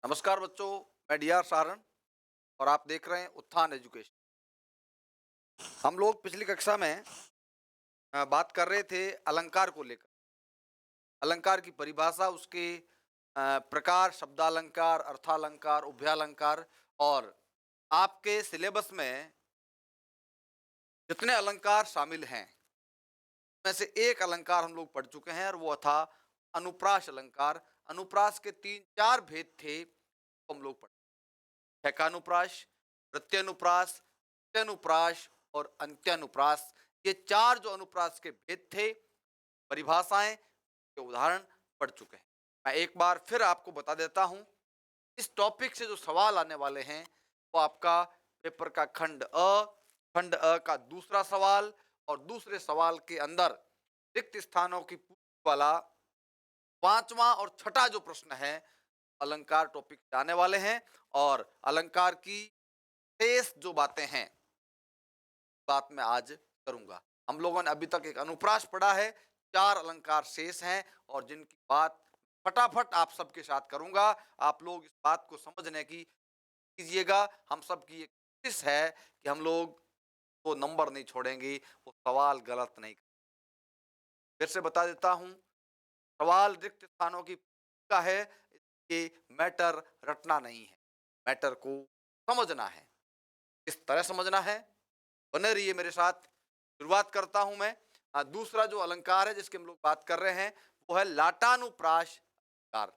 नमस्कार बच्चों, मैं डीआर सारन और आप देख रहे हैं उत्थान एजुकेशन। हम लोग पिछली कक्षा में बात कर रहे थे अलंकार को लेकर। अलंकार की परिभाषा, उसके प्रकार, शब्दालंकार, अर्थालंकार, उभयालंकार और आपके सिलेबस में जितने अलंकार शामिल हैं में से एक अलंकार हम लोग पढ़ चुके हैं और वो था अनुप्रास अलंकार। अनुप्रास के तीन चार भेद थे, वो हम लोग पढ़, ठेकानुप्रास, प्रत्यनुप्रास, प्रत्यनुप्रास और अंत्यानुप्रास। ये चार जो अनुप्रास के भेद थे, परिभाषाएं के उदाहरण पढ़ चुके हैं। मैं एक बार फिर आपको बता देता हूं, इस टॉपिक से जो सवाल आने वाले हैं वो आपका पेपर का खंड अ का दूसरा सवाल और दूसरे सवाल के अंदर रिक्त स्थानों की पूर्ति वाला पांचवा और छठा जो प्रश्न है अलंकार टॉपिक से आने वाले हैं। और अलंकार की शेष जो बातें हैं, बात मैं आज करूंगा। हम लोगों ने अभी तक एक अनुप्रास पढ़ा है, चार अलंकार शेष हैं और जिनकी बात फटाफट आप सबके साथ करूंगा। आप लोग इस बात को समझने की कीजिएगा। हम सब की ये कोशिश है कि हम लोग वो नंबर नहीं छोड़ेंगे, वो सवाल गलत नहीं। फिर से बता देता हूं, सवाल रिक्त स्थानों की का है, ये मैटर रटना नहीं है, मैटर को समझना है। किस तरह समझना है, बने रहिए मेरे साथ। शुरुआत करता हूं मैं। दूसरा जो अलंकार है जिसकी हम लोग बात कर रहे हैं वो है लाटानुप्रास अलंकार।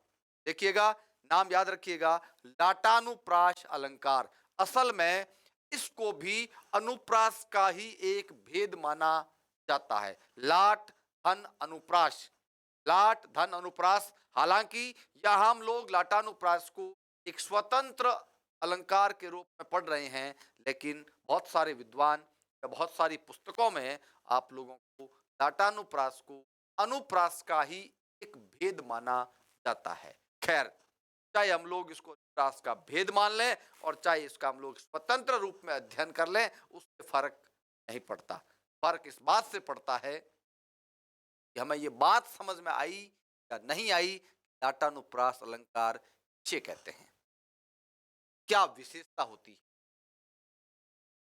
देखिएगा, नाम याद रखिएगा, लाटानुप्रास अलंकार। असल में इसको भी अनुप्रास का ही एक भेद माना जाता है। लाट धन अनुप्रास, लाट धन अनुप्रास। हालांकि यह हम लोग लाटानुप्रास को एक स्वतंत्र अलंकार के रूप में पढ़ रहे हैं, लेकिन बहुत सारे विद्वान या बहुत सारी पुस्तकों में आप लोगों को लाटानुप्रास को अनुप्रास का ही एक भेद माना जाता है। खैर, चाहे हम लोग इसको अनुप्रास का भेद मान लें और चाहे इसका हम लोग स्वतंत्र रूप में अध्ययन कर लें, उससे फर्क नहीं पड़ता। फर्क इस बात से पड़ता है कि हमें ये बात समझ में आई या नहीं आई, लाटानुप्रास अलंकार किसे कहते हैं, क्या विशेषता होती है,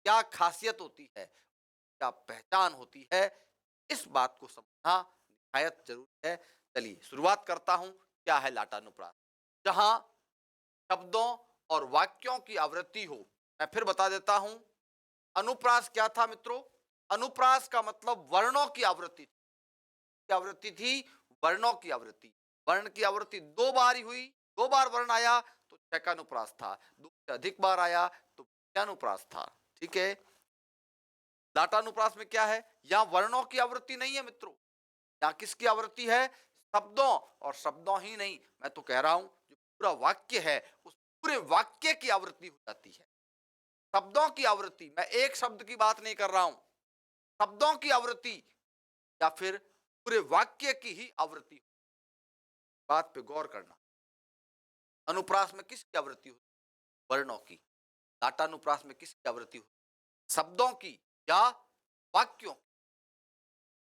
क्या खासियत होती है, क्या पहचान होती है। इस बात को समझना निहायत जरूरी है। चलिए शुरुआत करता हूं, क्या है लाटानुप्रास। जहां शब्दों और वाक्यों की आवृत्ति हो। मैं फिर बता देता हूं, अनुप्रास क्या था मित्रों। अनुप्रास का मतलब वर्णों की आवृत्ति। क्या आवृत्ति थी? वर्णों की आवृत्ति। वर्ण की आवृत्ति दो बार ही हुई, दो बार वर्ण आया तो छेकानुप्रास था, दो से अधिक बार आया तो प्रत्यानुप्रास था। ठीक है। लाटानुप्रास में क्या है, यहां वर्णों की आवृत्ति नहीं है मित्रों, यहाँ किसकी आवृत्ति है? शब्दों। और शब्दों ही नहीं, मैं तो कह रहा हूं जो पूरा वाक्य है उस पूरे वाक्य की आवृत्ति हो जाती है। शब्दों की आवृत्ति, मैं एक शब्द की बात नहीं कर रहा हूं, शब्दों की आवृत्ति या फिर पूरे वाक्य की ही आवृत्ति। बात पे गौर करना। अनुप्रास में किसकी आवृत्ति होती है? वर्णों की। लाटानुप्रास में किसकी आवृत्ति होती है? शब्दों की या वाक्यों,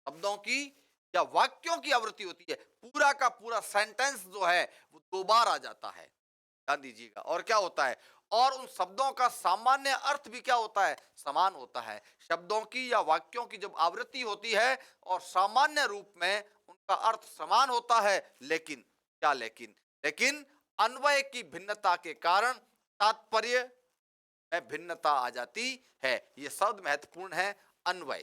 शब्दों की या वाक्यों की आवृत्ति होती है। पूरा का पूरा सेंटेंस जो है वो दो बार आ जाता है, ध्यान दीजिएगा। और क्या होता है, और उन शब्दों का सामान्य अर्थ भी क्या होता है? समान होता है। शब्दों की या वाक्यों की जब आवृत्ति होती है और सामान्य रूप में उनका अर्थ समान होता है, लेकिन क्या लेकिन, लेकिन अन्वय की भिन्नता के कारण तात्पर्य में भिन्नता आ जाती है। यह शब्द महत्वपूर्ण है, अन्वय।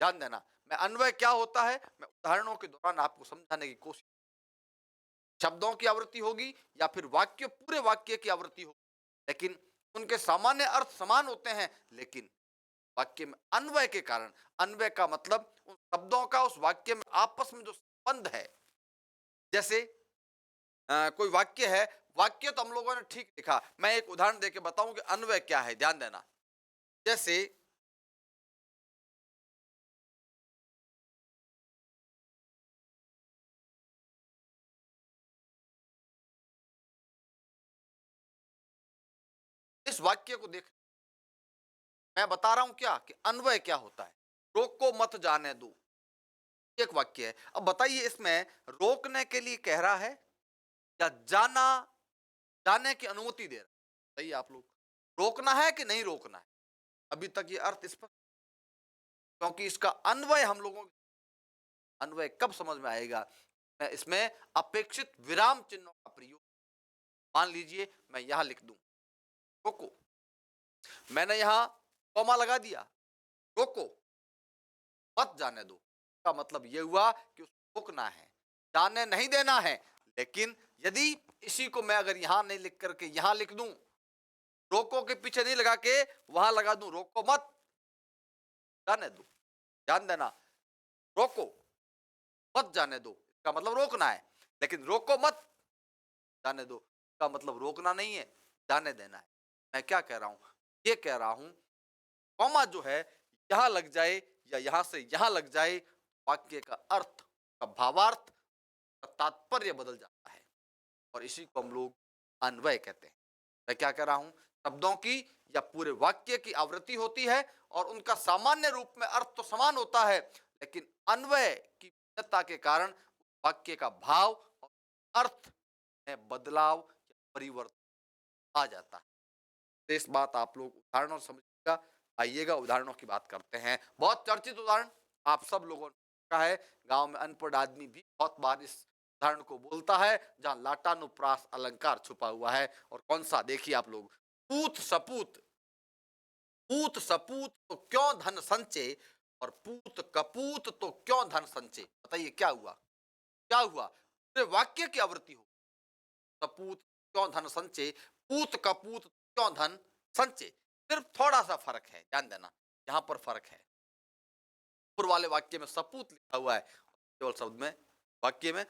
ध्यान देना, मैं अन्वय क्या होता है मैं उदाहरणों के दौरान आपको समझाने की कोशिश। शब्दों की आवृत्ति होगी या फिर वाक्य, पूरे वाक्य की आवृत्ति होगी, लेकिन उनके सामान्य अर्थ समान होते हैं, लेकिन वाक्य में अन्वय के कारण, अन्वय का मतलब उन शब्दों का उस वाक्य में आपस में जो संबंध है। जैसे कोई वाक्य है, वाक्य तो हम लोगों ने ठीक लिखा, मैं एक उदाहरण देके बताऊं कि अन्वय क्या है, ध्यान देना। जैसे इस वाक्य को देख, मैं बता रहा हूं क्या कि अन्वय क्या होता है। रोक को मत जाने दो, एक वाक्य है। अब बताइए इसमें रोकने के लिए कह रहा है या जाना जाने की अनुमति दे रहा है। सही है आप लोग, रोकना है कि नहीं रोकना है, अभी तक ये अर्थ स्पष्ट, क्योंकि इसका अन्वय हम लोगों, अन्वय कब समझ में आएगा, मैं इसमें अपेक्षित विराम चिन्हों का प्रयोग, मान लीजिए मैं यहां लिख दूं रोको, मैंने यहां कॉमा लगा दिया, रोको मत जाने दो, का मतलब यह हुआ कि उसको रोकना है, जाने नहीं देना है। लेकिन यदि इसी को मैं अगर यहां नहीं लिख करके यहां लिख दूं, रोको के पीछे नहीं लगा के वहां लगा दूं रोको मत जाने दो, ध्यान देना, रोको मत जाने दो इसका मतलब रोकना है, लेकिन रोको मत जाने दो का मतलब रोकना नहीं है, जाने देना है। मैं क्या कह रहा हूं, ये कह रहा हूं कॉमा जो है यहां लग जाए या यहां से यहां लग जाए, वाक्य का अर्थ, का भावार्थ, का तात्पर्य बदल जाता है, और इसी को हम लोग अन्वय कहते हैं। मैं क्या कह रहा हूं, शब्दों की या पूरे वाक्य की आवृत्ति होती है और उनका सामान्य रूप में अर्थ तो समान होता है, लेकिन अन्वय की भिन्नता के कारण वाक्य का भाव और अर्थ में बदलाव या परिवर्तन आ जाता है। तो इस बात आप लोग उदाहरणों से समझिएगा। आइएगा उदाहरणों की बात करते हैं। बहुत चर्चित उदाहरण आप सब लोगों ने देखा है, गांव में अनपढ़ आदमी भी बहुत बार इस उदाहरण को बोलता है जहां लाटानुप्रास अलंकार छुपा हुआ है। और कौन सा, देखिए आप लोग, पूत सपूत, पूत सपूत तो क्यों धन संचय, और पूत कपूत तो क्यों धन संचय। बताइए क्या हुआ, क्या हुआ, पूरे वाक्य की आवृत्ति हो, सपूत क्यों धन संचय, पूत कपूत क्यों धन संचय। सिर्फ थोड़ा सा फर्क है, ध्यान देना, यहां पर फर्क है, पूर्व वाले वाक्य में सपूत लिखा हुआ है, केवल शब्द में वाक्य में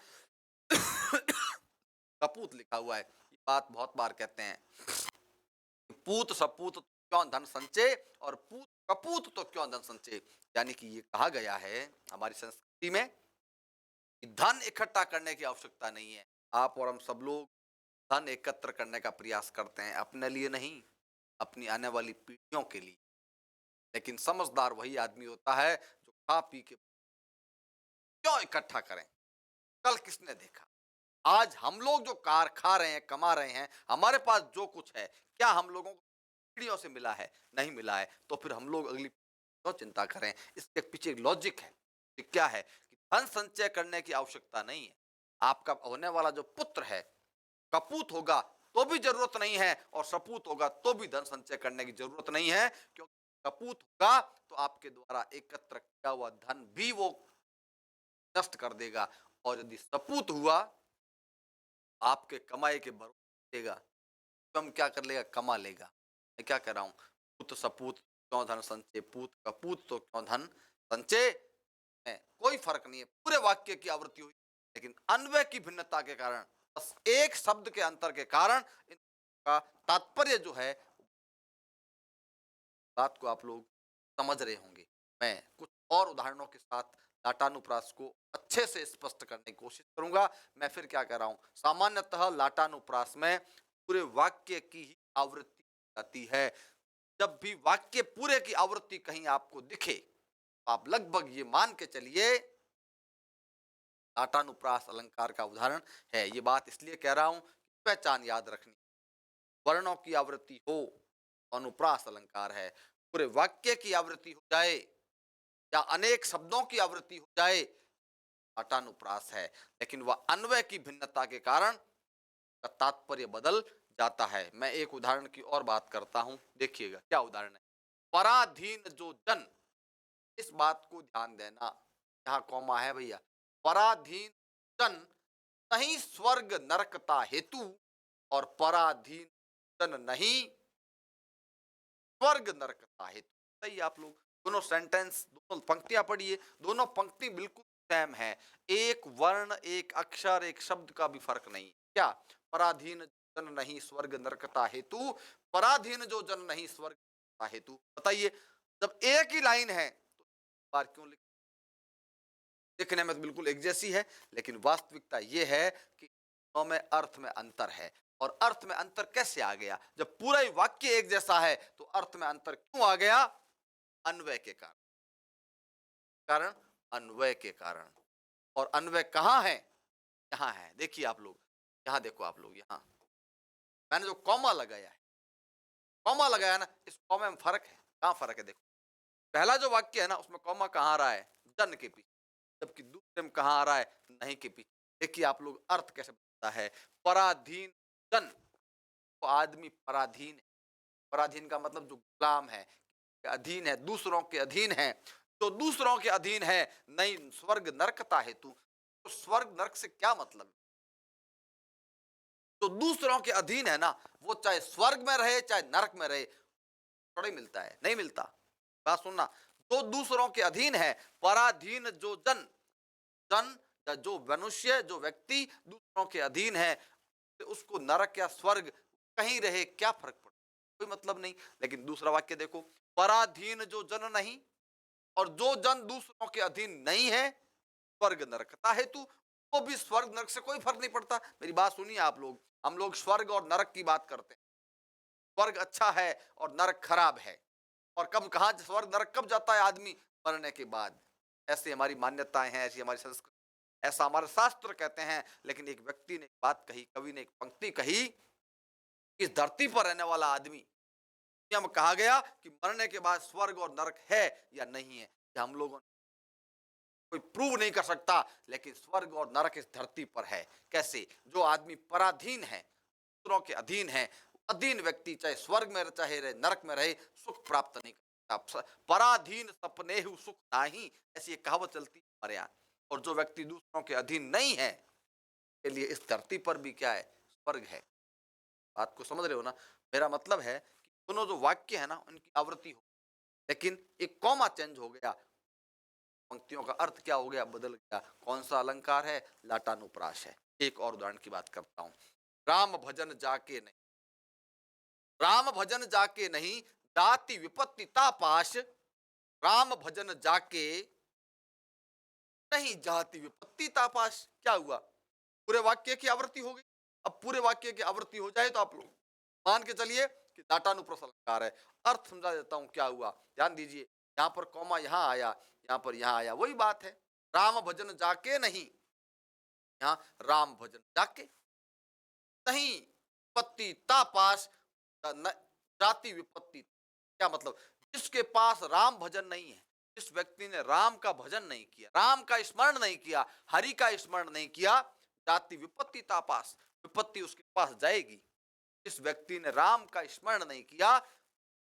कपूत लिखा हुआ है। ये बात बहुत बार कहते हैं, पूत सपूत तो क्यों धन संचय और पूत कपूत तो क्यों धन संचय, यानी कि ये कहा गया है हमारी संस्कृति में कि धन इकट्ठा करने की आवश्यकता नहीं है। आप और हम सब लोग धन एकत्र करने का प्रयास करते हैं, अपने लिए नहीं, अपनी आने वाली पीढ़ियों के लिए। लेकिन समझदार वही आदमी होता है जो खा पी के क्यों इकट्ठा करें, कल किसने देखा, आज हम लोग जो कार खा रहे हैं, कमा रहे हैं, हमारे पास जो कुछ है, क्या हम लोगों को पीढ़ियों से मिला है, नहीं मिला है, तो फिर हम लोग अगली क्यों चिंता करें। इसके पीछे एक लॉजिक है कि क्या है कि धन संचय करने की आवश्यकता नहीं है। आपका होने वाला जो पुत्र है कपूत होगा तो भी जरूरत नहीं है, और सपूत होगा तो भी धन संचय करने की जरूरत नहीं है, क्योंकि कपूत होगा तो आपके द्वारा एकत्र किया हुआ धन भी वो नष्ट कर देगा, और यदि सपूत हुआ आपके कमाई के भरोसे देगा, कम क्या कर लेगा, कमा लेगा। मैं क्या कह रहा हूं, पुत सपूत क्यों धन संचय, पूत कपूत तो क्यों धन संचय में कोई फर्क नहीं है, पूरे वाक्य की आवृत्ति हुई, लेकिन अन्वय की भिन्नता के कारण, बस एक शब्द के अंतर के कारण इनका तात्पर्य जो है, बात को आप लोग समझ रहे होंगे। मैं कुछ और उदाहरणों के साथ लाटानुप्रास को अच्छे से स्पष्ट करने की कोशिश करूंगा। मैं फिर क्या कह रहा हूं, सामान्यतः लाटानुप्रास में पूरे वाक्य की ही आवृत्ति आती है। जब भी वाक्य पूरे की आवृत्ति कहीं आपको दिखे, तो आप लगभग ये मान के चलिए लाटानुप्रास अलंकार का उदाहरण है। ये बात इसलिए कह रहा हूं कि पहचान याद रखनी, वर्णों की आवृत्ति हो अनुप्रास अलंकार है, पूरे वाक्य की आवृत्ति हो जाए या अनेक शब्दों की आवृत्ति हो जाए लाटानुप्रास है, लेकिन वह अन्वय की भिन्नता के कारण का तात्पर्य बदल जाता है। मैं एक उदाहरण की और बात करता हूं, देखिएगा क्या उदाहरण है। पराधीन जो जन, इस बात को ध्यान देना, यहाँ कौमा है भैया, पराधीन जन नहीं स्वर्ग नरकता हेतु, और पराधीन जन नहीं स्वर्ग नरकता हेतु। सही आप लोग, दोनों सेंटेंस, दोनों पंक्तियां पढ़िए, दोनों पंक्ति बिल्कुल सेम है, एक वर्ण, एक अक्षर, एक शब्द का भी फर्क नहीं। क्या, पराधीन जन नहीं स्वर्ग नरकता हेतु, पराधीन जो जन नहीं स्वर्ग नरकता हेतु। बताइए, जब एक ही लाइन है तो बार क्यों लिख, दिखने में तो बिल्कुल एक जैसी है, लेकिन वास्तविकता यह है कि दोनों में अर्थ में अंतर है। और अर्थ में अंतर कैसे आ गया, जब पूरा ही वाक्य एक जैसा है तो अर्थ में अंतर क्यों आ गया, अन्वय के कारण, कारण अन्वय के कारण। और अन्वय कहां है, यहां है, देखिए आप लोग, यहां देखो आप लोग, यहां मैंने जो कॉमा लगाया है, कॉमा लगाया ना, इस कॉमा में फर्क है। कहाँ फर्क है देखो, पहला जो वाक्य है ना उसमें कॉमा कहाँ आ रहा है, जन के पीछे, जबकि दूसरे में कहाँ आ रहा है, नहीं के पीछे। देखिए आप लोग अर्थ कैसे बनता है, पराधीन जन, तो आदमी पराधीन है। पराधीन का मतलब जो गुलाम है, अधीन है, दूसरों के अधीन है। तो दूसरों के अधीन है, नहीं स्वर्ग नरकता हेतु। तो स्वर्ग नरक से क्या मतलब है? तो दूसरों के अधीन है ना, वो चाहे स्वर्ग में रहे चाहे नरक में रहे, थोड़ा ही मिलता है, नहीं मिलता। बात सुनना, तो दूसरों के अधीन है, पराधीन जो जन, जन या जो मनुष्य, जो व्यक्ति दूसरों के अधीन है, तो उसको नरक या स्वर्ग कहीं रहे क्या फर्क पड़ता, कोई मतलब नहीं। लेकिन दूसरा वाक्य देखो, पराधीन जो जन नहीं, और जो जन दूसरों के अधीन नहीं है, स्वर्ग नरकता हेतु, वो भी स्वर्ग नरक से कोई फर्क नहीं पड़ता। मेरी बात सुनिए आप लोग, हम लोग स्वर्ग और नरक की बात करते हैं, स्वर्ग अच्छा है और नरक खराब है। और कब कहाँ स्वर्ग नरक कब जाता है आदमी, मरने के बाद। ऐसी हमारी मान्यताएं हैं, ऐसी हमारी संस्कृति, ऐसा हमारे शास्त्र कहते हैं। लेकिन एक व्यक्ति ने एक बात कही, कवि ने एक पंक्ति कही, इस धरती पर रहने वाला आदमी, दुनिया में कहा गया कि मरने के बाद स्वर्ग और नरक है या नहीं है, ये हम लोगों कोई प्रूव नहीं कर सकता, लेकिन स्वर्ग और नरक इस धरती पर है। कैसे, जो आदमी पराधीन है, दूसरों के अधीन है, अधीन व्यक्ति चाहे स्वर्ग में चाहे रहे नरक में रहे, सुख प्राप्त नहीं करता। पराधीन सपने सुख नाही, ऐसी एक कहावत चलती है हमारे यहाँ। और जो व्यक्ति दूसरों के अधीन नहीं है, के लिए इस धरती पर भी क्या है, स्वर्ग है। बात को समझ रहे हो ना? मेरा मतलब है कि दोनों जो वाक्य है ना उनकी आवृत्ति हो, लेकिन एक कॉमा चेंज हो गया, पंक्तियों का अर्थ क्या हो गया, बदल गया। कौन सा अलंकार है, लाटानुप्रास है। एक और उदाहरण की बात करता हूं, राम भजन जाके नहीं, राम भजन जाके नहीं, दाति विपत्ति तापाश, राम भजन जाके नहीं, जाति विपत्ति तापाश। क्या हुआ, पूरे वाक्य की आवृत्ति हो गई। अब पूरे वाक्य की आवृत्ति हो जाए तो आप लोग मान के चलिए कि लाटानुप्रास अलंकार है। अर्थ समझा देता हूं क्या हुआ, ध्यान दीजिए। यहाँ पर कौमा यहाँ आया, यहाँ पर यहाँ आया, वही बात है। राम भजन जाके नहीं, यहाँ राम भजन जाके नहीं, विपत्ति तापास, जाति विपत्ति। क्या मतलब, जिसके पास राम भजन नहीं है, जिस व्यक्ति ने राम का भजन नहीं किया, राम का स्मरण नहीं किया, हरि का स्मरण नहीं किया, जाति विपत्ति तापास, विपत्ति उसके पास जाएगी। जिस व्यक्ति ने राम का स्मरण नहीं किया,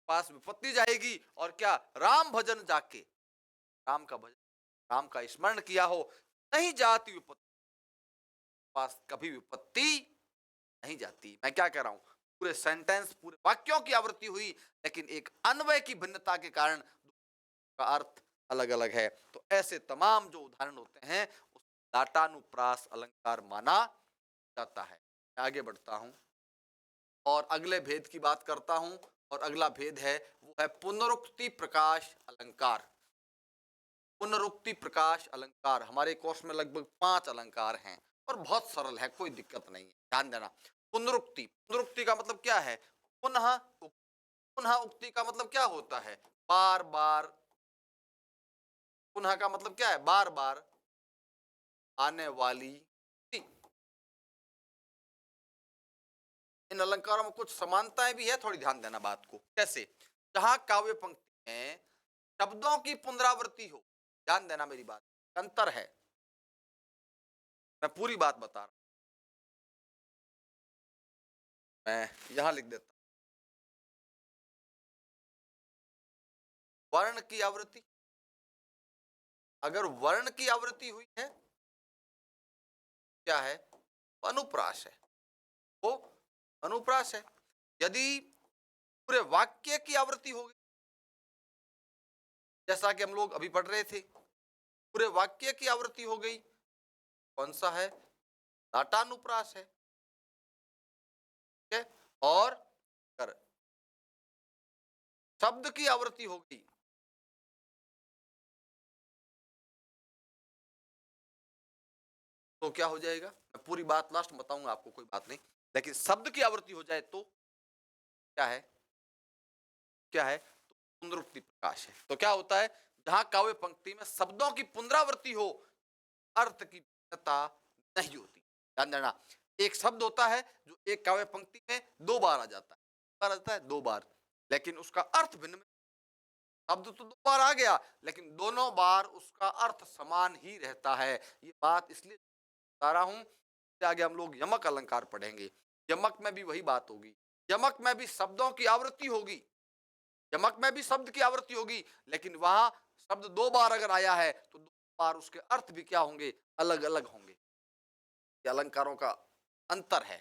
पास विपत्ति जाएगी। और क्या, राम भजन जाके, राम का भजन, राम का स्मरण किया हो, नहीं जाती विपत्ति, पास कभी विपत्ति नहीं जाती। मैं क्या कह रहा हूं, पूरे सेंटेंस, पूरे वाक्यों की आवृत्ति हुई, लेकिन एक अन्वय की भिन्नता के कारण का अर्थ अलग अलग है। तो ऐसे तमाम जो उदाहरण होते हैं उस लाटानुप्रास अलंकार माना जाता है। आगे बढ़ता हूं और अगले भेद की बात करता हूं, और अगला भेद है वो है पुनरुक्ति प्रकाश अलंकार। पुनरुक्ति प्रकाश अलंकार, हमारे कोर्स में लगभग 5 अलंकार हैं और बहुत सरल है, कोई दिक्कत नहीं है, ध्यान देना। पुनरुक्ति, पुनरुक्ति का मतलब क्या है, पुनः, पुनः उक्ति का मतलब क्या होता है, बार बार। पुनः का मतलब क्या है, बार बार आने वाली। इन अलंकारों में कुछ समानताएं भी है, थोड़ी ध्यान देना बात को। कैसे, जहां काव्य पंक्ति में शब्दों की पुनरावृत्ति हो, ध्यान देना मेरी बात, अंतर है, मैं पूरी बात बता रहा हूं। मैं यहां लिख देता हूं, वर्ण की आवृत्ति, अगर वर्ण की आवृत्ति हुई है, क्या है, अनुप्रास है, वो अनुप्रास है। यदि पूरे वाक्य की आवृत्ति हो गई, जैसा कि हम लोग अभी पढ़ रहे थे, पूरे वाक्य की आवृत्ति हो गई, कौन सा है, लाटानुप्रास है। ठीक है, और कर शब्द की आवृत्ति हो गई, तो क्या हो जाएगा, मैं पूरी बात लास्ट में बताऊंगा आपको, कोई बात नहीं। लेकिन शब्द की आवृत्ति हो जाए तो क्या है, क्या है, तो पुनरुक्ति प्रकाश है। तो क्या होता है, जहां काव्य पंक्ति में शब्दों की पुनरावृत्ति हो, अर्थ की भिन्नता नहीं होती। ध्यान देना, एक शब्द होता है जो एक काव्य पंक्ति में 2 बार आ जाता है, बार आता है 2 बार, लेकिन उसका अर्थ भिन्न। शब्द तो 2 बार आ गया, लेकिन दोनों बार उसका अर्थ समान ही रहता है। ये बात इसलिए बता रहा हूँ, इससे आगे हम लोग यमक अलंकार पढ़ेंगे। यमक में भी वही बात होगी। यमक में भी शब्दों की आवृत्ति होगी, यमक में भी शब्द की आवृत्ति होगी, लेकिन वहां शब्द 2 बार अगर आया है तो 2 बार उसके अर्थ भी क्या होंगे, अलग-अलग होंगे। ये अलंकारों का अंतर है।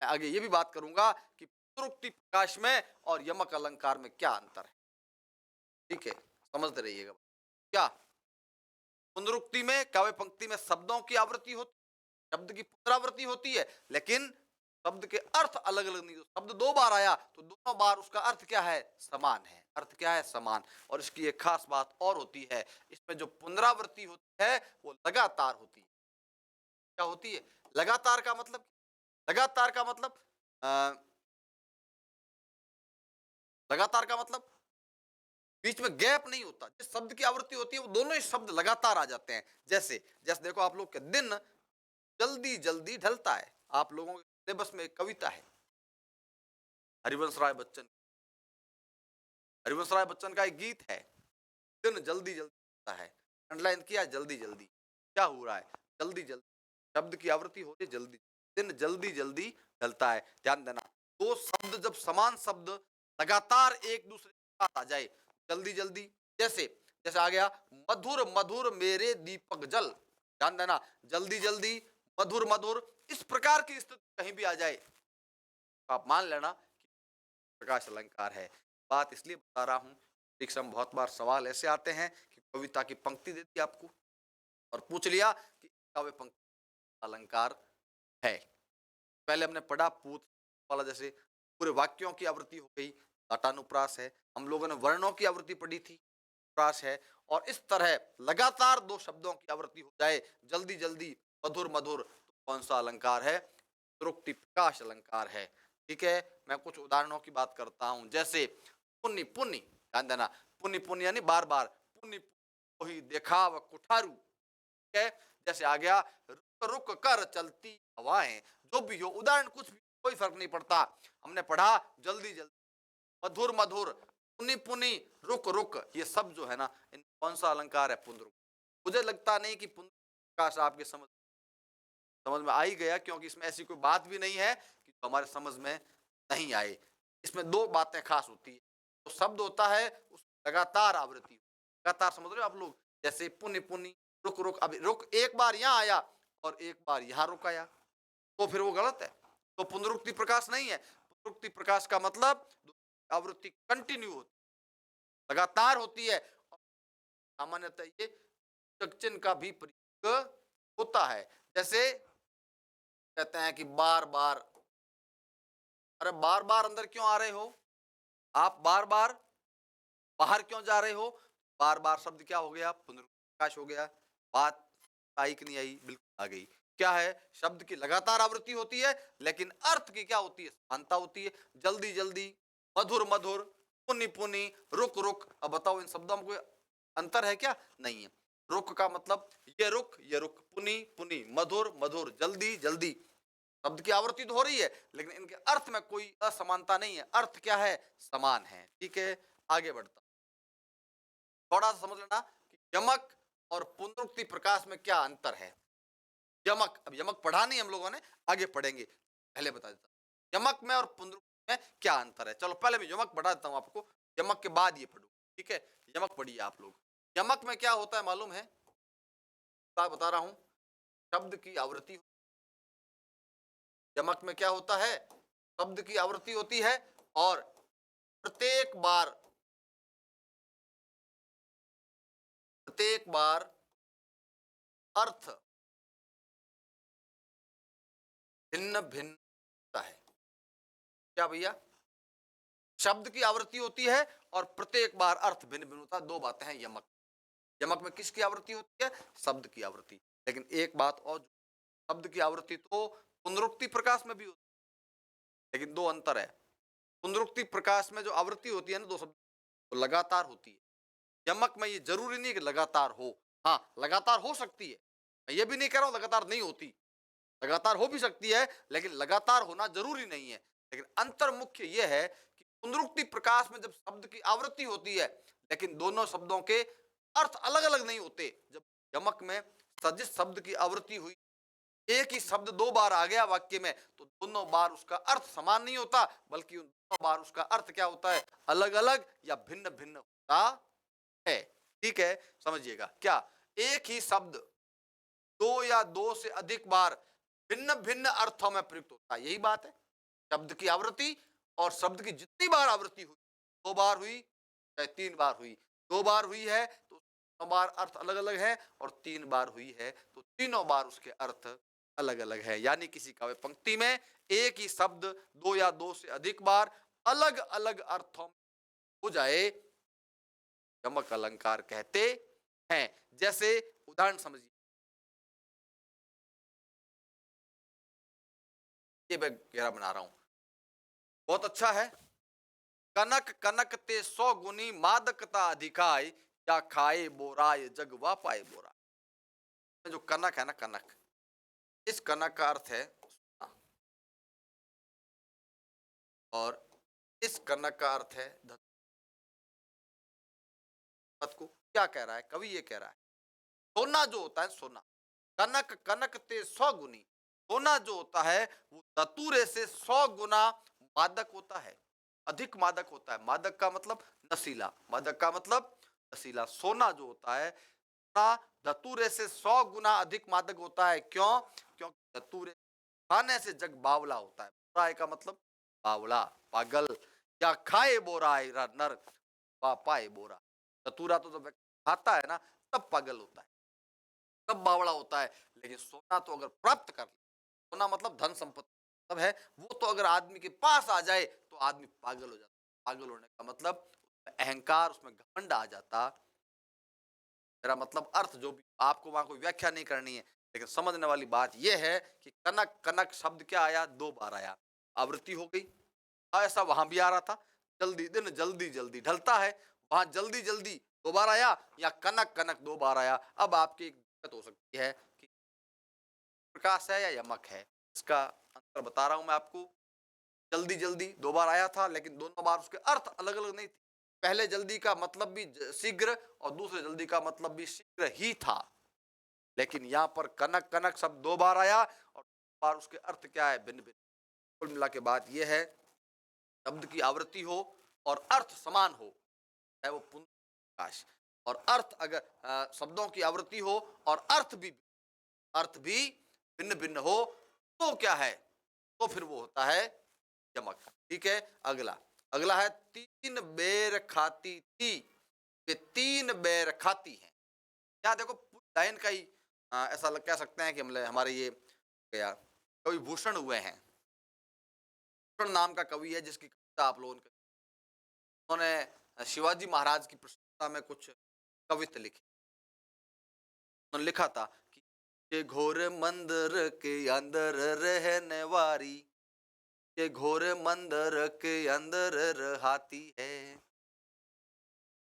मैं आगे ये भी बात करूंगा कि पुनरुक्ति प्रकाश में और यमक अलंकार में क्या अंतर है। ठीक है, समझते रहिएगा। क्या पुनरुक्ति में काव्य पंक्ति में शब्दों की आवृत्ति होती, शब्द की पुनरावृत्ति होती है, लेकिन शब्द के अर्थ अलग अलग नहीं। शब्द 2 बार आया तो दोनों बार उसका अर्थ क्या है, समान है। अर्थ क्या है, समान। और इसकी एक खास बात और होती है, इसमें जो पुनरावृत्ति होती है वो लगातार होती है। क्या होती है, लगातार का मतलब, लगातार का मतलब लगातार का मतलब बीच में गैप नहीं होता। जिस शब्द की आवृत्ति होती है वो दोनों ही शब्द लगातार आ जाते हैं। जैसे जैसे देखो, आप लोग के दिन जल्दी जल्दी ढलता है। आप लोगों के सिलेबस में एक कविता है, हरिवंश राय बच्चन, हरिवंश राय बच्चन का एक गीत है, दिन जल्दी जल्दी ढलता है। अंडरलाइन किया, जल्दी जल्दी। क्या हो रहा है, जल्दी जल्दी, शब्द की आवृत्ति हो रही है जल्दी, दिन जल्दी जल्दी ढलता है। ध्यान देना, दो शब्द जब समान शब्द लगातार एक दूसरे के साथ आ जाए, जल्दी जल्दी, जैसे जैसे आ गया मधुर मधुर मेरे दीपक जल। ध्यान देना, जल्दी जल्दी, मधुर मधुर, इस प्रकार की स्थिति कहीं भी आ जाए तो आप मान लेना कि प्रकाश अलंकार है। बात इसलिए बता रहा हूं, परीक्षा में बहुत बार सवाल ऐसे आते हैं कि कविता की पंक्ति दे दी आपको और पूछ लिया कि काव्य पंक्ति अलंकार है। पहले हमने पढ़ा पूत वाला, जैसे पूरे वाक्यों की आवृत्ति हो गई, घटानुप्रास है। हम लोगों ने वर्णों की आवृत्ति पढ़ी थी, प्रास है। और इस तरह लगातार दो शब्दों की आवृत्ति हो जाए, जल्दी जल्दी, मधुर मधुर, तो कौन सा अलंकार है, त्रुक्ति प्रकाश अलंकार है। ठीक है, मैं कुछ उदाहरणों की बात करता हूं, जैसे पुण्य पुण्य, ध्यान देना, पुण्य पुण्य यानी बार बार, पुण्य वही देखा व कुठारू। ठीक है, जैसे आ गया रुक रुक कर चलती हवाएं, जो भी हो उदाहरण, कुछ भी, कोई फर्क नहीं पड़ता। हमने पढ़ा जल्दी जल्दी, मधुर मधुर, पुनि पुनि, रुक रुक, ये सब जो है ना, इन कौन सा अलंकार है, पुनरुक। मुझे लगता नहीं कि पुनरुक्ति आपके समझ में आ ही गया, क्योंकि इसमें ऐसी कोई बात भी नहीं है कि तो हमारे समझ में नहीं आए। इसमें दो बातें खास होती है, तो शब्द होता है उस लगातार आवृत्ति, लगातार, समझ रहे हो आप लोग, जैसे पुनि पुनि, रुक रुक। अभी रुक एक बार यहाँ आया और एक बार यहाँ रुक आया, तो फिर वो गलत है, तो पुनरुक्ति प्रकाश नहीं है। पुनरुक्ति प्रकाश का मतलब आवृत्ति कंटिन्यू होती, लगातार होती है। सामान्यतः ये चिन्ह का भी प्रयोग होता है, जैसे कहते हैं कि बार बार, अरे बार बार अंदर क्यों आ रहे हो, आप बार बार बाहर क्यों जा रहे हो। बार बार शब्द क्या हो गया, पुनर्प्रकाश हो गया। बात आई कि नहीं आई, बिल्कुल आ गई। क्या है, शब्द की लगातार आवृत्ति होती है, लेकिन अर्थ की क्या होती है, समानता होती है। जल्दी जल्दी, मधुर मधुर, पुनि पुनि, रुक रुक। अब बताओ, इन शब्दों में कोई अंतर है क्या, नहीं है। रुक का मतलब ये रुक, ये रुक, पुनि पुनि, मधुर मधुर, जल्दी जल्दी, शब्द की आवृत्ति तो हो रही है, लेकिन इनके अर्थ में कोई असमानता नहीं है, अर्थ क्या है, समान है। ठीक है, आगे बढ़ता, थोड़ा सा समझ लेना कि यमक और पुनरुक्ति प्रकाश में क्या अंतर है। यमक, अब यमक पढ़ा नहीं हम लोगों ने, आगे पढ़ेंगे, पहले बता देता हूं यमक में और पुनरुक्ति में क्या अंतर है। चलो पहले मैं यमक बता देता हूं आपको, यमक के बाद ये पढ़ो। ठीक है, यमक पढ़िए आप लोग। यमक में क्या होता है मालूम है, बता रहा हूं, शब्द की आवृत्ति। यमक में क्या होता है, शब्द की आवृत्ति होती है, और प्रत्येक बार अर्थ भिन्न भिन्न होता है। क्या भैया, शब्द की आवृत्ति होती है और प्रत्येक बार अर्थ भिन्न भिन्न होता है। दो बातें हैं यमक, यमक में किसकी आवृत्ति होती है, शब्द की आवृत्ति। लेकिन एक बात और, शब्द की आवृत्ति तो पुनरुक्ति प्रकाश में भी होती है, लेकिन दो अंतर है। पुनरुक्ति प्रकाश में जो आवृत्ति होती है ना, दो शब्द तो लगातार होती है। यमक में ये जरूरी नहीं कि लगातार हो, हाँ लगातार हो सकती है, मैं ये भी नहीं कह रहा हूं लगातार नहीं होती, लगातार हो भी सकती है, लेकिन लगातार होना जरूरी नहीं है। लेकिन अंतर मुख्य यह है कि पुनरुक्ति प्रकाश में जब शब्द की आवृत्ति होती है, लेकिन दोनों शब्दों के अर्थ अलग अलग नहीं होते। जब यमक में सदिश शब्द की आवृत्ति हुई, एक ही शब्द दो बार आ गया वाक्य में, तो दोनों बार उसका अर्थ समान नहीं होता, बल्कि उन दोनों बार उसका अर्थ क्या होता है, अलग अलग या भिन्न भिन्न होता है। ठीक है, समझिएगा। क्या एक ही शब्द दो या दो से अधिक बार भिन्न भिन्न अर्थों में प्रयुक्त होता है, यही बात है। शब्द की आवृत्ति, और शब्द की जितनी बार आवृत्ति हुई, दो बार हुई चाहे तीन बार हुई, दो बार हुई है तो दोनों बार अर्थ अलग अलग है, और तीन बार हुई है तो तीनों बार उसके अर्थ अलग अलग है। यानी किसी काव्य पंक्ति में एक ही शब्द दो या दो से अधिक बार अलग अलग अर्थों में हो जाए, यमक अलंकार कहते हैं। जैसे उदाहरण समझिए, ये मैं घेरा बना रहा हूं, बहुत अच्छा है। कनक कनक ते 100 गुनी मादकता अधिकाय, या खाए बोराय जग वा पाए बोरा। जो कनक है ना, कनक, इस कनक का अर्थ है सोना, और इस कनक का अर्थ है धन। को क्या कह रहा है कवि, ये कह रहा है सोना जो होता है, सोना, कनक कनक ते 100 गुनी, सोना जो होता है वो धतूरे से 100 गुना मादक होता है, अधिक मादक होता है। मादक का मतलब नशीला, मादक का मतलब नशीला। सोना जो होता है, सोना धतूरे से 100 गुना अधिक मादक होता है। क्यों? क्योंकि धतूरे खाने से जग बावला होता है। बोराय का मतलब बावला, पागल। या खाए बोराय नर, पाए बोरा। धतूरा तो जब व्यक्ति खाता है ना, तब पागल होता है, तब बावड़ा होता है। लेकिन सोना तो अगर प्राप्त कर ले, सोना मतलब धन संपत्ति तब है, वो तो अगर आदमी के पास आ जाए तो आदमी पागल हो जाता है। पागल होने का मतलब उसमें अहंकार, उसमें घमंड आ जाता। मेरा मतलब अर्थ जो भी, आपको वहां कोई व्याख्या नहीं करनी है, लेकिन समझने वाली बात यह है कि कनक कनक शब्द क्या आया, दो बार आया, आवृत्ति हो गई। हाँ, ऐसा वहां भी आ रहा था, जल्दी दिन जल्दी जल्दी ढलता है, वहां जल्दी जल्दी दो बार आया, या कनक कनक दो बार आया। अब आपकी एक दिक्कत हो सकती है कि प्रकाश है या यमक है, इसका अंतर बता रहा हूं मैं आपको। जल्दी जल्दी दो बार आया था, लेकिन दोनों बार उसके अर्थ अलग अलग नहीं थे। पहले जल्दी का मतलब भी शीघ्र, और दूसरे जल्दी का मतलब भी शीघ्र ही था। लेकिन यहाँ पर कनक कनक शब्द दो बार आया, और बार उसके अर्थ क्या है, भिन्न भिन्न। कुल मिला के बात यह है, शब्द की आवृत्ति हो और अर्थ समान हो, चाहे वो प्रकाश, और अर्थ अगर शब्दों की आवृत्ति हो और अर्थ भी भिन्न भिन्न हो, तो क्या है, तो फिर वो होता है यमक। ठीक है, अगला अगला है तीन बेर खाती थी, वे तीन बेर खाती है। यहाँ देखो लाइन का ही ऐसा कह सकते हैं कि हमारे ये क्या कवि भूषण हुए हैं। भूषण नाम का कवि है, जिसकी कविता आप लोगों ने, उन्होंने शिवाजी महाराज की प्रशंसा में कुछ कविता लिखी। उन्होंने लिखा था कि ये घोर मंदिर के अंदर रहने वाली, ये घोर मंदिर के अंदर रहाती है,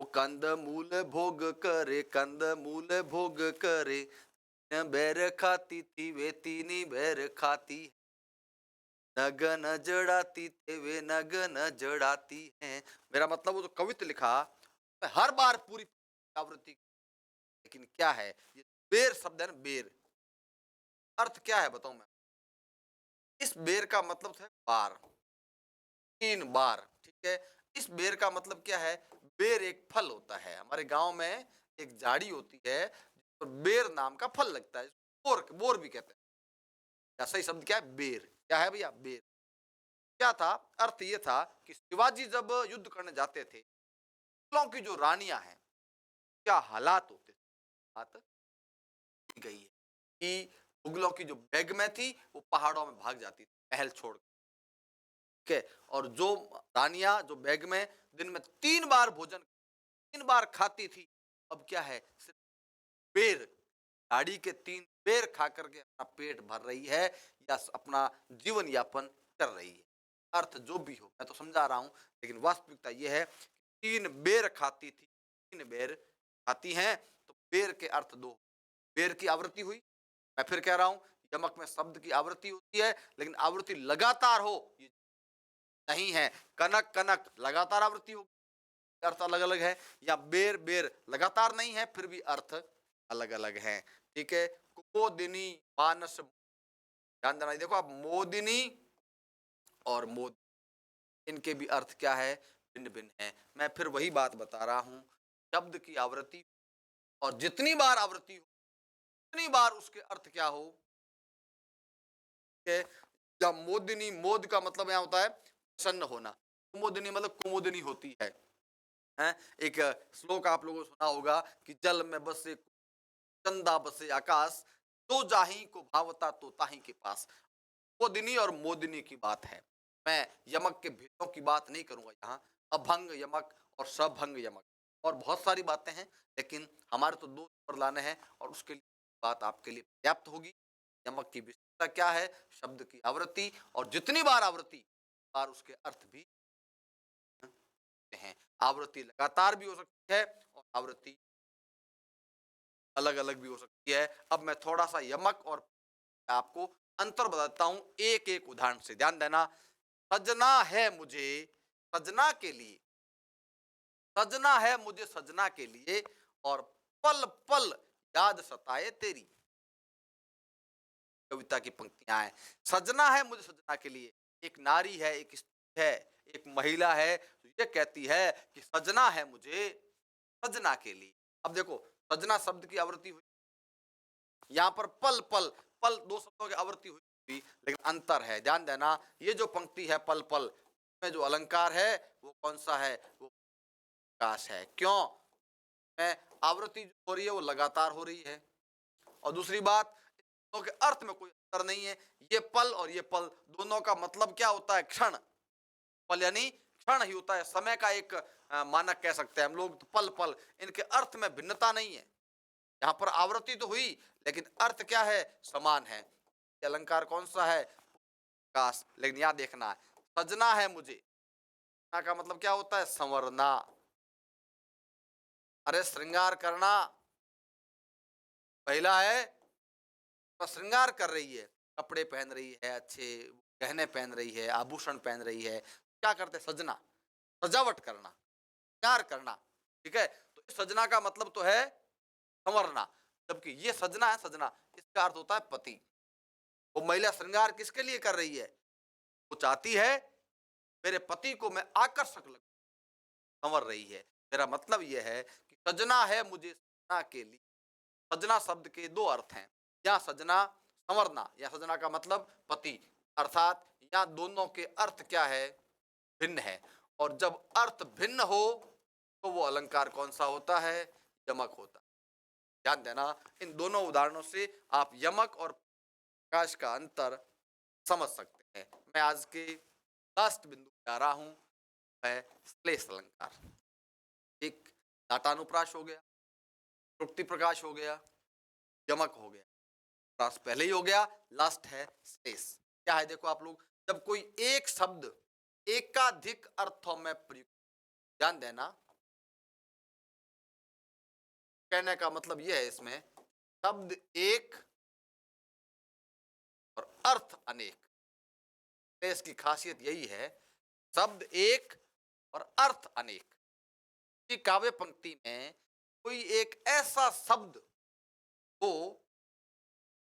वो कंद मूल भोग करे, कंद मूल भोग करे, बैर खाती थी वे तीनी बैर खाती, नगन जड़ाती थे वे नगन जड़ाती हैं। मेरा मतलब वो जो कविता लिखा, हर बार पूरी आवृत्ति, लेकिन क्या है ये बेर शब्द है ना, बेर अर्थ क्या है बताऊं मैं। इस बेर का मतलब है बार, तीन बार। ठीक है, इस बेर का मतलब क्या है, बेर एक फल होता है, हमारे गांव में एक झाड़ी होती है जिस पर बेर नाम का फल लगता है, बोर बोर भी कहते हैं। या सही शब्द क्या है, बेर। क्या है भैया, बेर। क्या था, अर्थ ये था कि शिवाजी जब युद्ध करने जाते थे, मुगलों की जो रानियां हैं, क्या हालात होते थे, बात गई है कि मुगलों की जो बेगमें थी वो पहाड़ों में भाग जाती थी महल छोड़ के, और जो रानियां, जो बेगमें दिन में तीन बार भोजन, तीन बार खाती थी, अब क्या है, सिर्फ बेर, गाड़ी के तीन बेर खा करके अपना पेट भर रही है, या अपना जीवन यापन कर रही है। अर्थ जो भी हो, मैं तो समझा रहा हूं, लेकिन वास्तविकता यह है कि तीन बेर खाती थी, तीन बेर खाती हैं, तो बेर के अर्थ दो, बेर की आवृत्ति हुई। मैं फिर कह रहा हूं, यमक में शब्द की आवृत्ति होती है, लेकिन आवृत्ति लगातार हो ये नहीं है। कनक कनक लगातार आवृत्ति हो, अर्थ अलग अलग है। या बेर बेर लगातार नहीं है, फिर भी अर्थ अलग अलग है। ठीक है, कुमोदिनी मानस, ध्यान देना। देखो आप, मोदिनी और मोद, इनके भी अर्थ क्या है, भिन्न भिन्न है। मैं फिर वही बात बता रहा हूं, शब्द की आवृत्ति और जितनी बार आवृत्ति हो उतनी बार उसके अर्थ क्या हो। या मोदिनी, मोद का मतलब यहाँ होता है प्रसन्न होना, कुमोदिनी मतलब कुमुदिनी होती है। हैं? एक श्लोक आप लोगों ने सुना होगा कि जल में बसे चंदा बसे आकाश, तो जाही को भावता तो ताही के पास। मोदिनी और मोदिनी की बात है। मैं यमक के भेदों की बात नहीं करूंगा यहाँ, अभंग यमक और सभंग यमक और बहुत सारी बातें हैं, लेकिन हमारे तो दो पर लाने हैं और उसके लिए बात आपके लिए पर्याप्त होगी। यमक की विशेषता क्या है, शब्द की आवृत्ति, और जितनी बार आवृत्ति बार उसके अर्थ भी हैं। आवृत्ति लगातार भी हो सकती है और आवृत्ति अलग अलग भी हो सकती है। अब मैं थोड़ा सा यमक और आपको अंतर बताता हूं एक एक उदाहरण से, ध्यान देना। सजना है मुझे सजना के लिए, सजना है मुझे सजना के लिए, और पल पल याद सताए तेरी। कविता की पंक्तियां हैं। सजना है मुझे सजना के लिए, एक नारी है, एक स्त्री है, एक महिला है, तो ये कहती है कि सजना है मुझे सजना के लिए। अब देखो, सजना शब्द की आवृत्ति हुई, यहाँ पर पल पल, पल दो शब्दों की आवृत्ति हुई थी, लेकिन अंतर है, ध्यान देना। ये जो पंक्ति है पल पल में जो अलंकार है वो कौन सा है, वो प्रकाश है। क्यों, में आवृत्ति जो हो रही है वो लगातार हो रही है, और दूसरी बात, दोनों के अर्थ में कोई अंतर नहीं है। ये पल और ये पल, दोनों का मतलब क्या होता है, क्षण। पल यानी क्षण ही होता है, समय का एक मानक कह सकते हैं हम लोग। तो पल पल, इनके अर्थ में भिन्नता नहीं है। यहाँ पर आवृत्ति तो हुई, लेकिन अर्थ क्या है, समान है। ये अलंकार कौन सा है, प्रकाश। लेकिन यहाँ देखना है, सजना है मुझे, सजना का मतलब क्या होता है, संवरना। अरे श्रृंगार करना, महिला है तो श्रृंगार कर रही है, कपड़े पहन रही है, अच्छे गहने पहन रही है, आभूषण पहन रही है, क्या करते, सजना, सजावट करना, श्रृंगार करना। ठीक है, तो सजना का मतलब तो है संवरना, जबकि ये सजना है, सजना इसका अर्थ होता है पति। वो महिला श्रृंगार किसके लिए कर रही है, वो चाहती है मेरे पति को मैं आकर्षक लगूं, संवर रही है। मेरा मतलब यह है कि सजना है मुझे सजना के लिए। सजना शब्द के दो अर्थ हैं, या सजना संवरना, या सजना का मतलब पति, अर्थात यहाँ दोनों के अर्थ क्या है, भिन्न है। और जब अर्थ भिन्न हो तो वो अलंकार कौन सा होता है, यमक होता है। ध्यान देना, इन दोनों उदाहरणों से आप यमक और प्रकाश का अंतर समझ सकते हैं। मैं आज के लास्ट बिंदु पे आ रहा हूं, है श्लेष अलंकार। एक दातानुप्रास हो गया, श्रुति प्रकाश हो गया, यमक हो गया, प्रास पहले ही हो गया, लास्ट है श्लेष। क्या है, देखो आप लोग, जब कोई एक शब्द एकाधिक अर्थों में प्रयुक्त, ध्यान देना, कहने का मतलब यह है इसमें शब्द एक और अर्थ अनेक। इसकी खासियत यही है, शब्द एक और अर्थ अनेक। की काव्य पंक्ति में कोई एक ऐसा शब्द हो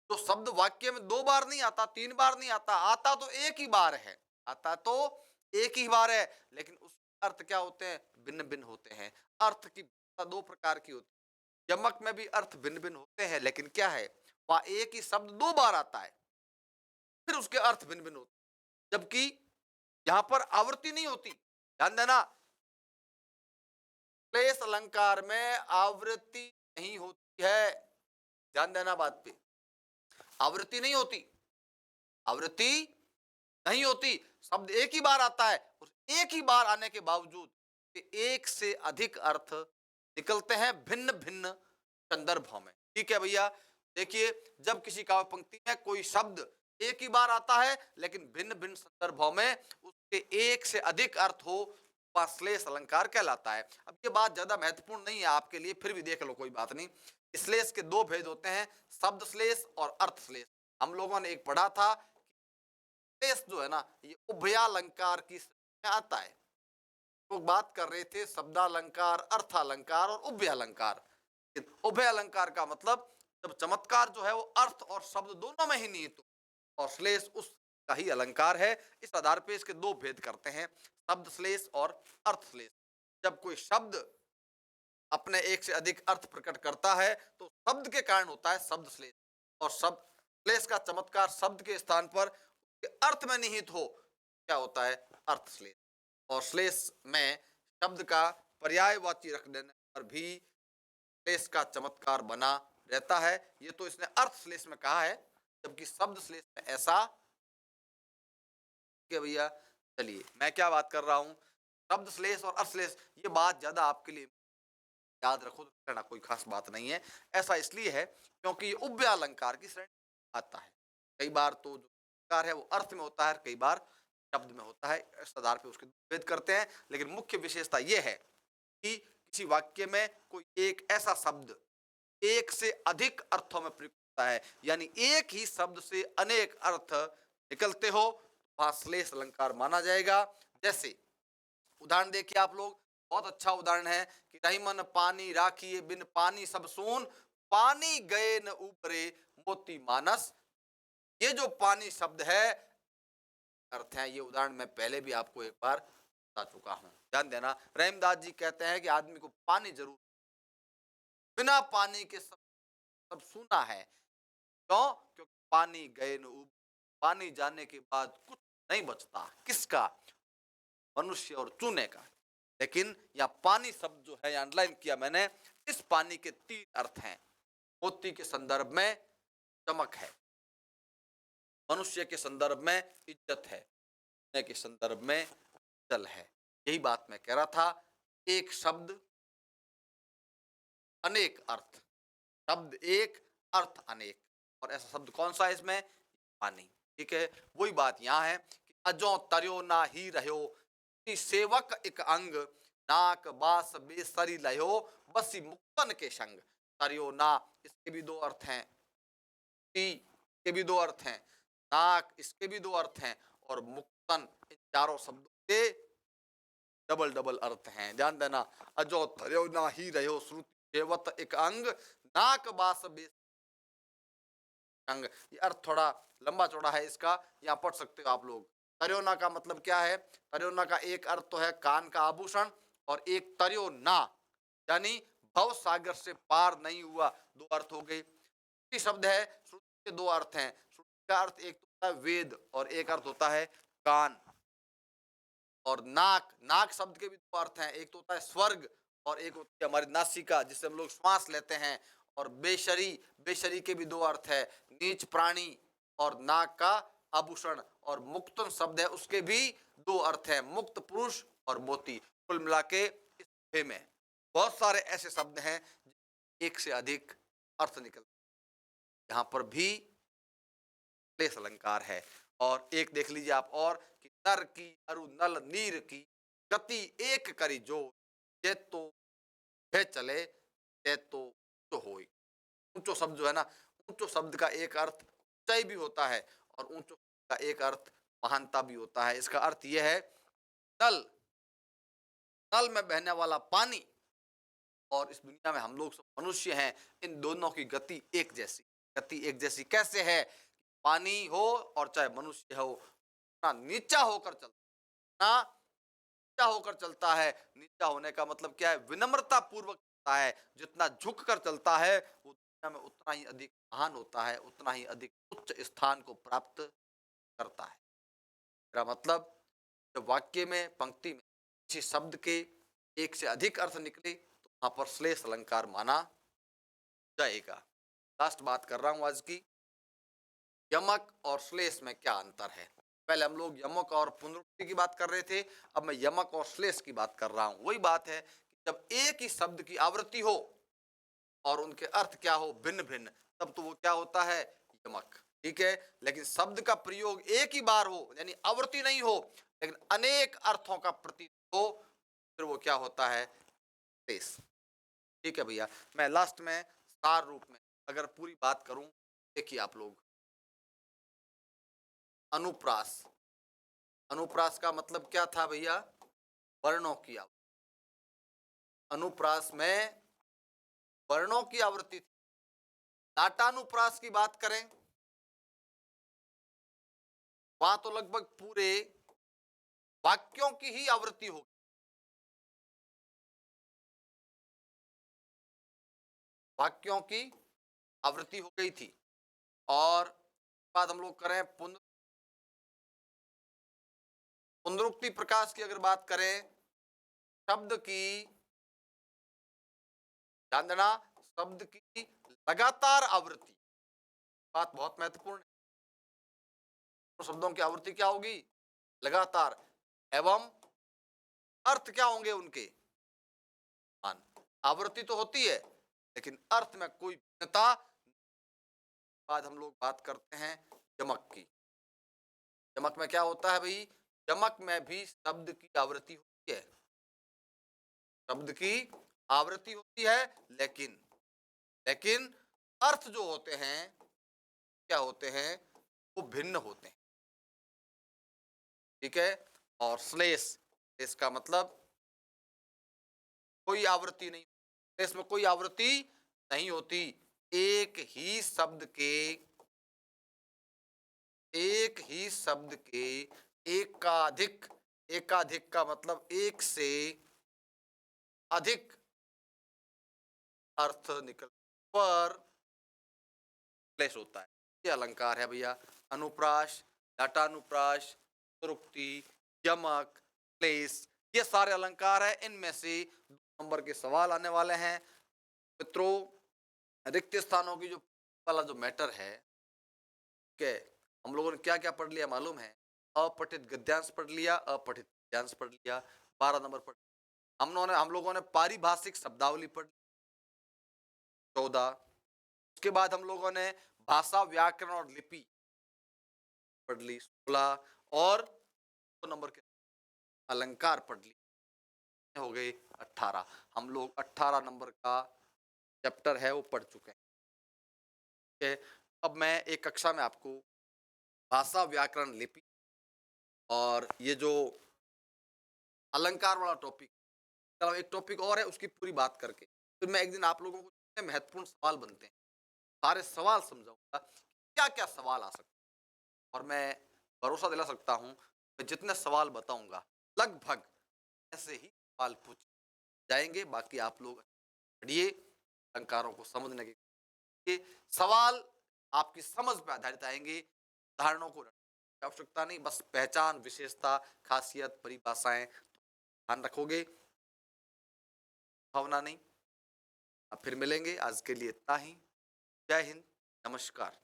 जो शब्द वाक्य में दो बार नहीं आता, तीन बार नहीं आता, आता तो एक ही बार है, आता तो एक ही बार है, लेकिन उस अर्थ क्या होते हैं, भिन्न भिन्न होते हैं। अर्थ की दो प्रकार की होती है, यमक में भी अर्थ भिन्न भिन्न होते हैं, लेकिन क्या है, वह एक ही शब्द दो बार आता है, फिर उसके अर्थ भिन्न भिन्न होते हैं, जबकि यहां पर आवृत्ति नहीं होती। ध्यान देना, श्लेष अलंकार में आवृत्ति नहीं होती है, ध्यान देना बात पे, आवृत्ति नहीं होती, आवृत्ति नहीं होती। शब्द एक ही बार आता है, उस एक ही बार आने के बावजूद एक से अधिक अर्थ निकलते हैं भिन्न भिन्न संदर्भों में। ठीक है भैया, देखिए, जब किसी काव्य पंक्ति में कोई शब्द एक ही बार आता है लेकिन भिन्न भिन्न संदर्भों में उसके एक से अधिक अर्थ हो, वह श्लेष अलंकार कहलाता है। अब ये बात ज्यादा महत्वपूर्ण नहीं है आपके लिए, फिर भी देख लो, कोई बात नहीं। श्लेष के दो भेद होते हैं, शब्द श्लेष और अर्थ श्लेष। हम लोगों ने एक पढ़ा था, श्लेष जो है ना, ये उभयालंकार की श्रेणी में आता है। लोग बात कर रहे थे शब्दालंकार, अर्थालंकार और उभय अलंकार। उभय अलंकार का मतलब जब चमत्कार जो है वो अर्थ और शब्द दोनों में ही निहित हो, और श्लेष उसका ही अलंकार है। इस आधार पे इसके दो भेद करते हैं, शब्द श्लेष और अर्थ श्लेष। जब कोई शब्द अपने एक से अधिक अर्थ प्रकट करता है तो शब्द के कारण होता है शब्द श्लेष, और शब्द श्लेष का चमत्कार शब्द के स्थान पर उसके अर्थ में निहित हो, क्या होता है, अर्थ श्लेष। और श्लेष में शब्द का पर्यायवाची रख देने पर भी श्लेष का चमत्कार बना रहता है। ये तो इसने अर्थ श्लेष में कहा है, जबकि शब्द श्लेष में ऐसा क्या भैया। चलिए मैं क्या बात कर रहा हूँ, शब्द श्लेष और अर्थ श्लेष, ये बात ज्यादा आपके लिए याद रखो तो कहना कोई खास बात नहीं है। ऐसा इसलिए है क्योंकि ये उभय अलंकार की श्रेणी आता है। कई बार तो जो अलंकार है वो अर्थ में होता है, कई बार शब्द में होता है। इस आधार पे उसके भेद करते हैं, लेकिन मुख्य विशेषता ये है कि किसी वाक्य में कोई एक ऐसा शब्द एक से अधिक अर्थों में प्रयुक्त होता है, यानी एक ही शब्द से अनेक अर्थ निकलते हो, वहां श्लेष अलंकार माना जाएगा। जैसे उदाहरण देखिए आप लोग, बहुत अच्छा उदाहरण है कि रही मन पानी राखिए बिन पानी सब सून, पानी गए न ऊपरे मोती मानस। ये जो पानी शब्द है अर्थ है, ये उदाहरण मैं पहले भी आपको एक बार बता चुका हूं, ध्यान देना। रहीमदास जी कहते हैं कि आदमी को पानी जरूर, बिना पानी के सब सूना है। क्यों? क्योंकि पानी गए न ऊपर, पानी जाने के बाद कुछ नहीं बचता, किसका, मनुष्य और चूने का। लेकिन यहाँ पानी शब्द जो है अंडरलाइन किया मैंने, इस पानी के तीन अर्थ हैं। मोती के संदर्भ में चमक है, मनुष्य के संदर्भ में इज्जत है, चूने के संदर्भ में जल है। यही बात मैं कह रहा था, एक शब्द अनेक अर्थ, शब्द एक अर्थ अनेक, और ऐसा शब्द कौन सा है इसमें, पानी। ठीक है, वही बात यहाँ है कि अजो तर्यो ना ही रहो, सेवक एक अंग, नाक बास बेसरी लयो, बसी मुक्तन के संग। तर्यो ना, इसके भी दो अर्थ हैं, के भी दो अर्थ हैं, नाक इसके भी दो अर्थ हैं, और मुक्तन, इन चारों शब्दों के डबल डबल अर्थ हैं, ध्यान देना। अजो तर्यो ना ही रहो, श्रुति सेवत एक अंग, नाक बास बेस अंग। ये अर्थ थोड़ा लंबा चौड़ा है इसका, यहाँ पढ़ सकते हो आप लोग। तर्योना का मतलब क्या है, तर्योना का एक अर्थ तो है कान का आभूषण, और एक तर्योना यानी भव सागर से पार नहीं हुआ, दो अर्थ हो गए। श्रुति शब्द है, श्रुति के दो अर्थ हैं। श्रुति का अर्थ एक तो होता है वेद, और एक अर्थ होता है कान। और नाक, नाक शब्द के भी दो अर्थ हैं, एक तो होता है स्वर्ग, और एक होती है हमारी नासिका जिससे हम लोग श्वास लेते हैं। और बेशरी, बेशरी के भी दो अर्थ है, नीच प्राणी और नाक का आभूषण। और मुक्तन शब्द है, उसके भी दो अर्थ हैं, मुक्त पुरुष और मोती। कुल मिला के इस छह में बहुत सारे ऐसे शब्द हैं एक से अधिक अर्थ निकल, यहाँ पर भी श्लेष अलंकार है। और एक देख लीजिए आप, और कि नर की अरु नल नीर की गति एक करी जो, जे तो भे चले, ते तो ऊंचो होई। ऊंचो शब्द जो है ना, ऊंचो शब्द का एक अर्थ ऊंचाई भी होता है, और ऊंचो का एक अर्थ महानता भी होता है। इसका अर्थ यह है, नल, नल में बहने वाला पानी, और इस दुनिया में हम लोग सब मनुष्य हैं, इन दोनों की गति एक जैसी। गति एक जैसी कैसे है, पानी हो और चाहे मनुष्य हो, ना नीचा होकर चलता, ना नीचा होकर चलता है। नीचा होने का मतलब क्या है, विनम्रता पूर्वक चलता है। जितना झुक कर चलता है वो दुनिया में उतना ही अधिक महान होता है, उतना ही अधिक उच्च स्थान को प्राप्त करता है। मेरा मतलब, जब वाक्य में, पंक्ति में किसी शब्द के एक से अधिक अर्थ निकले तो वहां पर श्लेष अलंकार माना जाएगा। लास्ट बात कर रहा हूं आज की, यमक और श्लेष में क्या अंतर है। पहले हम लोग यमक और पुनरुक्ति की बात कर रहे थे, अब मैं यमक और श्लेष की बात कर रहा हूं। वही बात है कि जब एक ही शब्द की आवृत्ति हो और उनके अर्थ क्या हो, भिन्न भिन्न, तब तो वो क्या होता है, यमक। ठीक है, लेकिन शब्द का प्रयोग एक ही बार हो, यानी आवृत्ति नहीं हो, लेकिन अनेक अर्थों का प्रतीक हो, फिर वो क्या होता है, श्लेष। ठीक है भैया, मैं लास्ट में सार रूप में अगर पूरी बात करूं, देखिए आप लोग, अनुप्रास। अनुप्रास का मतलब क्या था भैया? वर्णों की आवृत्ति। अनुप्रास में वर्णों की आवृत्ति थी। नाटानुप्रास की बात करें, वहां तो लगभग पूरे वाक्यों की ही आवृत्ति होगी। वाक्यों की आवृत्ति हो गई थी। और बाद हम लोग करें पुनरुक्ति प्रकाश की अगर बात करें, शब्द की, ध्यान देना, शब्द की लगातार आवृत्ति, बात बहुत महत्वपूर्ण है। तो शब्दों की आवृत्ति क्या होगी? लगातार। एवं अर्थ क्या होंगे उनके? मान। आवृत्ति तो होती है लेकिन अर्थ में कोई भिन्नता। बाद हम लोग बात करते हैं यमक की। यमक में क्या होता है भाई? यमक में भी शब्द की आवृत्ति होती है। शब्द की आवृत्ति होती है, लेकिन लेकिन अर्थ जो होते हैं क्या होते हैं? वो भिन्न होते हैं। ठीक है। और श्लेष, इसका मतलब कोई आवृत्ति नहीं, इसमें कोई आवृत्ति नहीं होती। एक ही शब्द के एकाधिक, एकाधिक का मतलब एक से अधिक अर्थ निकल पर क्लेश होता है। ये अलंकार है भैया। अनुप्रास, डाटानुप्रास, तुरुक्ति, यमक, क्लेश, ये सारे अलंकार है। इनमें से 2 नंबर के सवाल आने वाले हैं मित्रों। रिक्त स्थानों की जो वाला जो मैटर है, के हम लोगों ने क्या क्या पढ़ लिया मालूम है? अपठित गद्यांश पढ़ लिया, अपठित गद्यांश पढ़ लिया, 12 नंबर पढ़। हम लोगों ने पारिभाषिक शब्दावली पढ़ 14। उसके बाद हम लोगों ने भाषा, व्याकरण और लिपि पढ़ ली 16। और 2 नंबर के अलंकार पढ़ ली, हो गए 18। हम लोग 18 नंबर का चैप्टर है वो पढ़ चुके हैं। ठीक है। अब मैं एक कक्षा में आपको भाषा, व्याकरण, लिपि और ये जो अलंकार वाला टॉपिक, चलो एक टॉपिक और है उसकी पूरी बात करके फिर मैं एक दिन आप लोगों को जितने महत्वपूर्ण सवाल बनते हैं सारे सवाल समझाऊंगा, क्या क्या सवाल आ सकते हैं। और मैं भरोसा दिला सकता हूं, मैं जितने सवाल बताऊंगा लगभग ऐसे ही सवाल पूछ जाएंगे। बाकी आप लोग पढ़िए, अलंकारों को समझने के सवाल आपकी समझ पर आधारित आएंगे। उदाहरणों को रटने की आवश्यकता नहीं, बस पहचान, विशेषता, खासियत, परिभाषाएं ध्यान रखोगे, भावना नहीं। अब फिर मिलेंगे, आज के लिए इतना ही। जय हिंद, नमस्कार।